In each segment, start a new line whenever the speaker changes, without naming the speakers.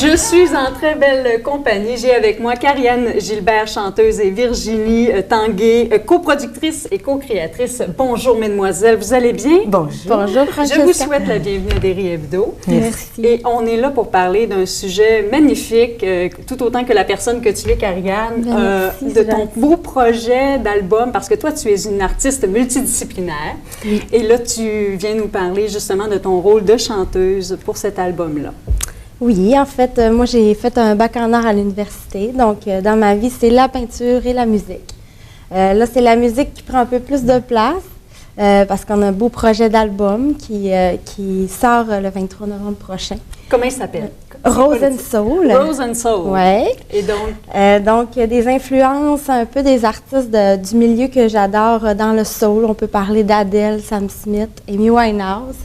Je suis en très belle compagnie. J'ai avec moi Karianne Gilbert, chanteuse, et Virginie Tanguay, coproductrice et co-créatrice. Bonjour, mesdemoiselles, vous allez bien?
Bonjour.
Bonjour, Francesca.
Je vous souhaite la bienvenue à Derry Hebdo.
Merci.
Et on est là pour parler d'un sujet magnifique, tout autant que la personne que tu es, Karianne, de ton beau projet d'album, parce que toi, tu es une artiste multidisciplinaire.
Oui.
Et là, tu viens nous parler justement de ton rôle de chanteuse pour cet album-là.
Oui, en fait, moi, j'ai fait un bac en art à l'université. Donc, dans ma vie, c'est la peinture et la musique. Là, c'est la musique qui prend un peu plus de place parce qu'on a un beau projet d'album qui sort le 23 novembre prochain.
Comment il s'appelle?
Rose and Soul.
Rose and Soul.
Oui.
Et donc?
Donc, des influences un peu des artistes du milieu que j'adore dans le soul. On peut parler d'Adele, Sam Smith, Amy Winehouse.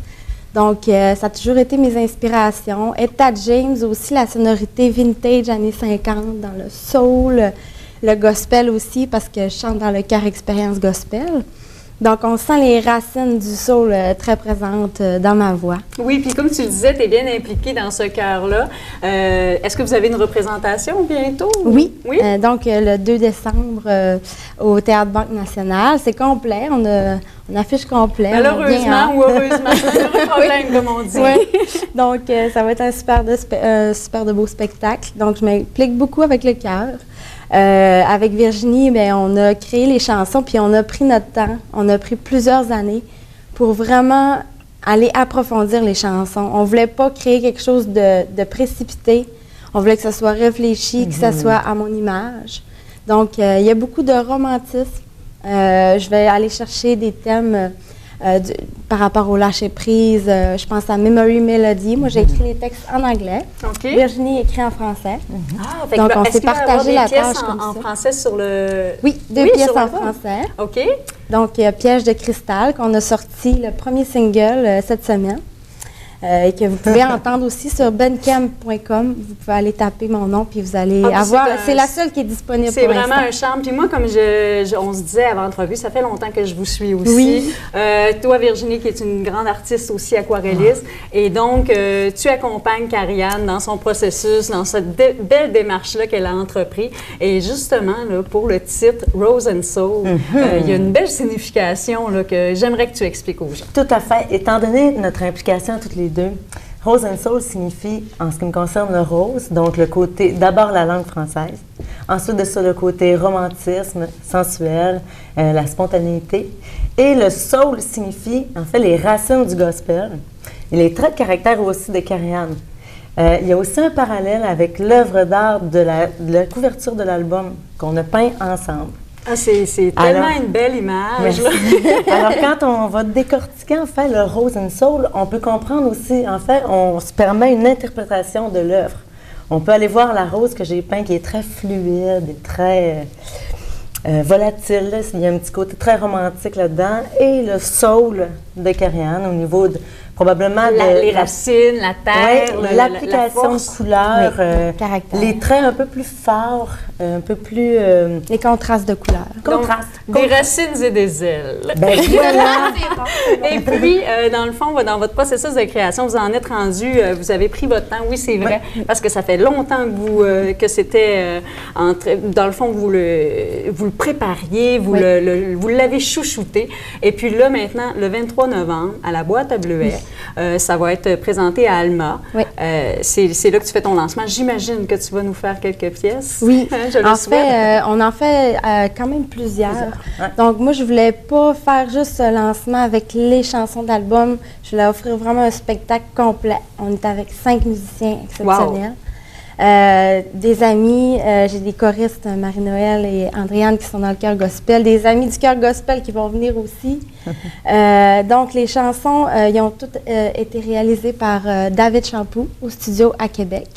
Donc, ça a toujours été mes inspirations. Etta James aussi, la sonorité vintage années 50 dans le soul, le gospel aussi, parce que je chante dans le chœur Expérience Gospel. Donc, on sent les racines du soul très présentes dans ma voix.
Oui, puis comme tu le disais, tu es bien impliquée dans ce chœur-là. Est-ce que vous avez une représentation bientôt?
Oui.
Oui?
Donc, le 2 décembre au Théâtre Banque Nationale. C'est complet. On a une affiche complète.
Malheureusement ou heureusement, c'est un heureux problème, comme on dit.
Oui. Donc, ça va être un super de beau spectacle. Donc, je m'implique beaucoup avec le chœur. Avec Virginie, bien, on a créé les chansons, puis on a pris notre temps. On a pris plusieurs années pour vraiment aller approfondir les chansons. On ne voulait pas créer quelque chose de précipité. On voulait que ça soit réfléchi, que ça soit à mon image. Donc, il y a beaucoup de romantisme. Je vais aller chercher des thèmes par rapport au lâcher-prise. Je pense à Memory Melody. Moi, j'ai écrit les textes en anglais.
Okay.
Virginie écrit en français.
Ah, fait
donc,
que,
on s'est partagé la tâche comme
en
ça.
français sur le...
Oui, deux pièces en français.
OK.
Donc, Piège de cristal, qu'on a sorti le premier single cette semaine. Et que vous pouvez entendre aussi sur bandcamp.com. Vous pouvez aller taper mon nom, puis vous allez avoir... C'est la seule qui est disponible pour l'instant.
C'est vraiment un charme. Puis moi, comme on se disait avant l'entrevue, ça fait longtemps que je vous suis aussi.
Oui.
Toi, Virginie, qui est une grande artiste aussi aquarelliste. Et donc, tu accompagnes Karianne dans son processus, dans cette belle démarche-là qu'elle a entrepris. Et justement, là, pour le titre « Rose and Soul il y a une belle signification là, que j'aimerais que tu expliques aux gens.
Tout à fait. Étant donné notre implication toutes les deux, Rose and Soul signifie, en ce qui me concerne, le rose, donc le côté, d'abord la langue française, ensuite de ça, le côté romantisme, sensuel, la spontanéité. Et le soul signifie, en fait, les racines du gospel et les traits de caractère aussi de Karianne. Il y a aussi un parallèle avec l'œuvre d'art de la couverture de l'album qu'on a peint ensemble.
Ah, c'est tellement une belle image.
Alors, quand on va décortiquer, en fait, le Rose and Soul, on peut comprendre aussi, en fait, on se permet une interprétation de l'œuvre. On peut aller voir la rose que j'ai peinte qui est très fluide et très volatile. Là. Il y a un petit côté très romantique là-dedans. Et le soul de Karianne au niveau de... Probablement
les racines, la terre,
l'application de couleurs, les traits un peu plus forts, un peu plus...
les contrastes de couleurs.
Des racines et des ailes.
Ben voilà!
Et puis, dans le fond, dans votre processus de création, vous en êtes rendu, vous avez pris votre temps, oui, c'est vrai, parce que ça fait longtemps que c'était, dans le fond, vous le prépariez, vous l'avez chouchouté. Et puis là, maintenant, le 23 novembre, à la Boîte à Bleuets, ça va être présenté à Alma.
Oui.
C'est là que tu fais ton lancement. J'imagine que tu vas nous faire quelques pièces.
Oui.
Je le souhaite.
On en fait quand même plusieurs.
Ouais.
Donc, moi, je voulais pas faire juste ce lancement avec les chansons d'album. Je voulais offrir vraiment un spectacle complet. On est avec 5 musiciens exceptionnels.
Wow.
Des amis, j'ai des choristes, Marie-Noël et Andréane, qui sont dans le chœur gospel, des amis du chœur gospel qui vont venir aussi. Donc, les chansons, ils ont toutes été réalisées par David Champoux au studio à Québec.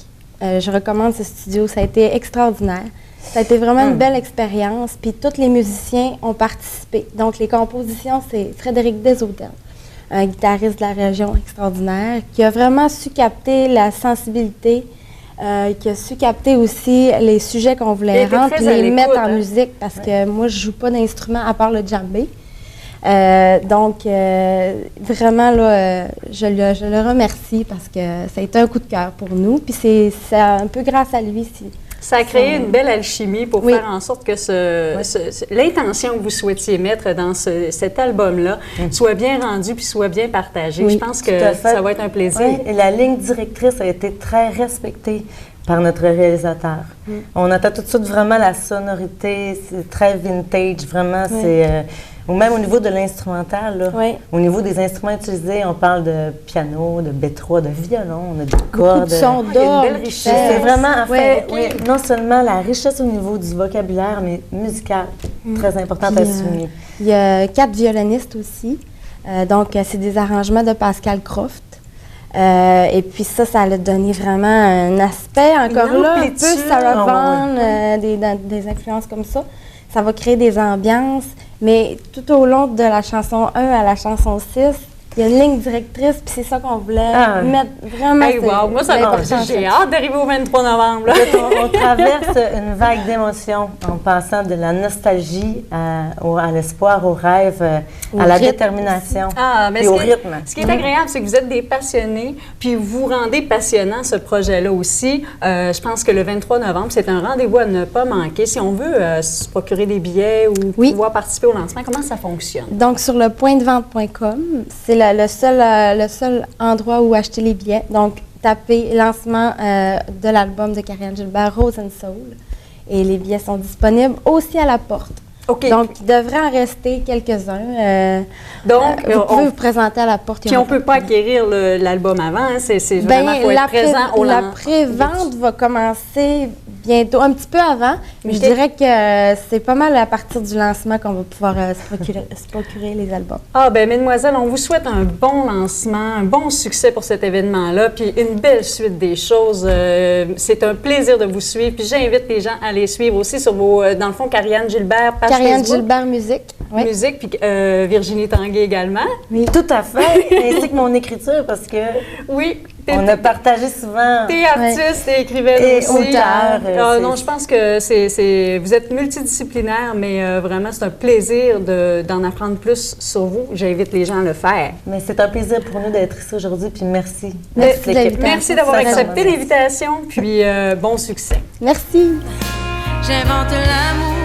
Je recommande ce studio, ça a été extraordinaire. Ça a été vraiment une belle expérience, puis tous les musiciens ont participé. Donc, les compositions, c'est Frédéric Desautel, un guitariste de la région extraordinaire, qui a vraiment su capter la sensibilité, qui a su capter aussi les sujets qu'on voulait rendre, puis les mettre en musique, parce que moi, je joue pas d'instrument à part le djembé. Donc, vraiment, là, je le remercie parce que ça a été un coup de cœur pour nous. Puis c'est un peu grâce à lui.
Ça a créé une belle alchimie pour
Oui.
faire en sorte que l'intention que vous souhaitiez mettre dans cet album-là soit bien rendue puis soit bien partagée.
Oui,
Je pense
tout
que
à fait.
ça va être un plaisir.
Oui, et la ligne directrice a été très respectée par notre réalisateur. On entend tout de suite vraiment la sonorité, c'est très vintage, vraiment, ou même au niveau de l'instrumental, là.
Oui.
Au niveau des instruments utilisés, on parle de piano, de B3, de violon, on a des
Beaucoup
cordes.
de sons
il y a une belle
d'orgue.
richesse.
C'est vraiment, en fait,
Ouais.
non seulement la richesse au niveau du vocabulaire, mais musicale, très importante
Puis,
à souligner.
Il y a 4 violonistes aussi. Donc, c'est des arrangements de Pascal Croft. Et puis ça a donné vraiment un aspect, encore
Une
là, un peu
amplitude.
Sarah Vaughan, des influences comme ça. Ça va créer des ambiances, mais tout au long de la chanson 1 à la chanson 6, il y a une ligne directrice, puis c'est ça qu'on voulait mettre vraiment.
Hey, wow, moi, j'ai hâte d'arriver au 23 novembre. Là.
On traverse une vague d'émotions en passant de la nostalgie à l'espoir, au rêve, à la
rythme.
détermination
Mais
et au rythme.
Ce qui est agréable, c'est que vous êtes des passionnés, puis vous rendez passionnant ce projet-là aussi. Je pense que le 23 novembre, c'est un rendez-vous à ne pas manquer. Si on veut se procurer des billets ou pouvoir participer au lancement, comment ça fonctionne?
Donc, sur le pointdevente.com, c'est le seul endroit où acheter les billets. Donc, tapez lancement de l'album de Karianne Gilbert, Rose and Soul. Et les billets sont disponibles aussi à la porte.
OK.
Donc, il devrait en rester quelques-uns.
Donc,
vous pouvez vous présenter à la porte.
Puis on ne peut pas acquérir l'album avant, hein? C'est vraiment faut être présent au
la
lancement.
pré-vente va commencer bientôt, un petit peu avant, mais je dirais que c'est pas mal à partir du lancement qu'on va pouvoir se procurer les albums.
Ah, bien, mesdemoiselles, on vous souhaite un bon lancement, un bon succès pour cet événement-là, puis une belle suite des choses. C'est un plaisir de vous suivre, puis j'invite les gens à les suivre aussi sur dans le fond, Karianne Gilbert, page
Karianne
Facebook,
Gilbert Musique. Oui.
Musique, puis Virginie Tanguay également.
Oui.
Tout à fait, ainsi que mon écriture, parce que
Oui.
on a partagé souvent.
T'es artiste, t'es écrivaine
Et
aussi.
auteur.
Non, je pense que vous êtes multidisciplinaire, mais vraiment, c'est un plaisir d'en apprendre plus sur vous. J'invite les gens à le faire.
Mais c'est un plaisir pour nous d'être ici aujourd'hui, puis merci.
Merci de l'invitation.
Merci d'avoir
Sincèrement,
accepté
merci.
l'invitation, puis bon succès.
Merci.
J'invente l'amour.